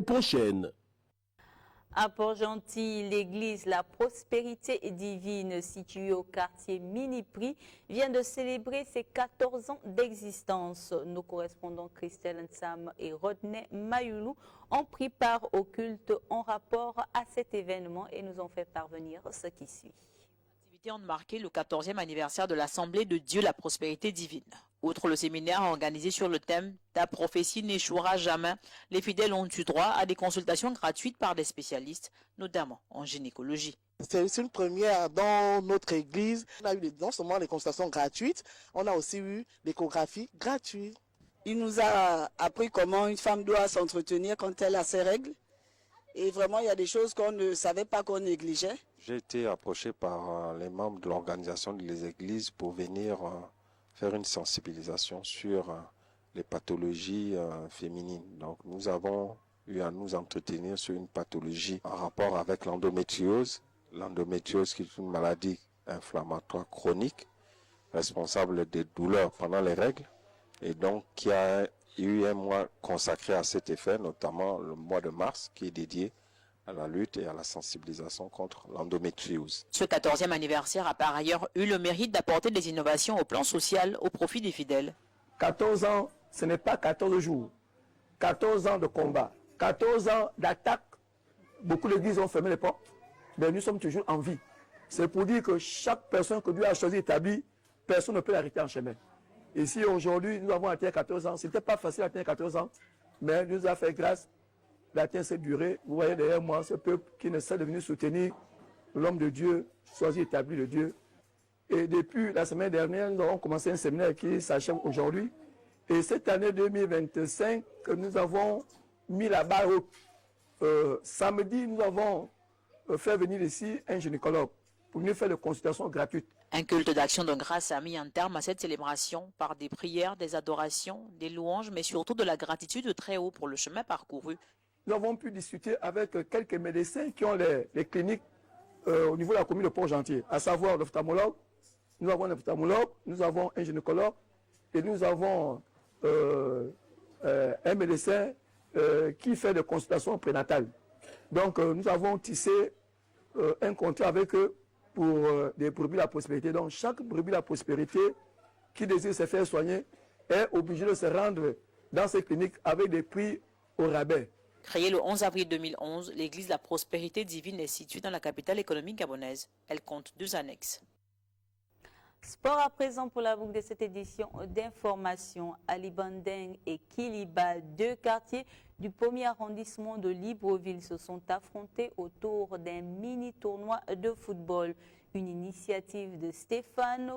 prochaine. À Port-Gentil, l'église La Prospérité Divine, située au quartier Mini-Prix, vient de célébrer ses 14 ans d'existence. Nos correspondants Christelle Nsam et Rodney Mayoulou ont pris part au culte en rapport à cet événement et nous ont fait parvenir ce qui suit. Les activités ont marqué le 14e anniversaire de l'Assemblée de Dieu La Prospérité Divine. Outre le séminaire organisé sur le thème « Ta prophétie n'échouera jamais », les fidèles ont eu droit à des consultations gratuites par des spécialistes, notamment en gynécologie. C'est une première dans notre église. On a eu non seulement des consultations gratuites, on a aussi eu l'échographie gratuite. Il nous a appris comment une femme doit s'entretenir quand elle a ses règles. Et vraiment, il y a des choses qu'on ne savait pas, qu'on négligeait. J'ai été approché par les membres de l'organisation des églises pour venir faire une sensibilisation sur les pathologies féminines. Donc nous avons eu à nous entretenir sur une pathologie en rapport avec l'endométriose. L'endométriose qui est une maladie inflammatoire chronique responsable des douleurs pendant les règles et donc qui a eu un mois consacré à cet effet, notamment le mois de mars qui est dédié à la lutte et à la sensibilisation contre l'endométriose. Ce 14e anniversaire a par ailleurs eu le mérite d'apporter des innovations au plan social au profit des fidèles. 14 ans, ce n'est pas 14 jours. 14 ans de combat, 14 ans d'attaque. Beaucoup d'églises ont fermé les portes, mais nous sommes toujours en vie. C'est pour dire que chaque personne que Dieu a choisi d'établir, personne ne peut l'arrêter en chemin. Ici, aujourd'hui, nous avons atteint 14 ans. Ce n'était pas facile d'atteindre 14 ans, mais nous a fait grâce d'atteindre cette durée. Vous voyez derrière moi ce peuple qui ne cesse de venir soutenir l'homme de Dieu, choisi établi de Dieu. Et depuis la semaine dernière, nous avons commencé un séminaire qui s'achève aujourd'hui. Et cette année 2025, nous avons mis la barre haute. Samedi, nous avons fait venir ici un gynécologue pour nous faire des consultations gratuites. Un culte d'action de grâce a mis un terme à cette célébration par des prières, des adorations, des louanges, mais surtout de la gratitude de très haut pour le chemin parcouru. Nous avons pu discuter avec quelques médecins qui ont les cliniques au niveau de la commune de Port-Gentil, à savoir l'ophtalmologue, nous avons un ophtalmologue, nous avons un gynécologue et nous avons un médecin qui fait des consultations prénatales. Donc nous avons tissé un contrat avec eux pour des brebis la prospérité. Donc chaque brebis la prospérité qui désire se faire soigner est obligé de se rendre dans ces cliniques avec des prix au rabais. Créée le 11 avril 2011, l'église La Prospérité Divine est située dans la capitale économique gabonaise. Elle compte 2 annexes. Sport à présent pour la boucle de cette édition d'information. Ali Bandeng et Kiliba, 2 quartiers du premier arrondissement de Libreville, se sont affrontés autour d'un mini-tournoi de football. Une initiative de Stéphane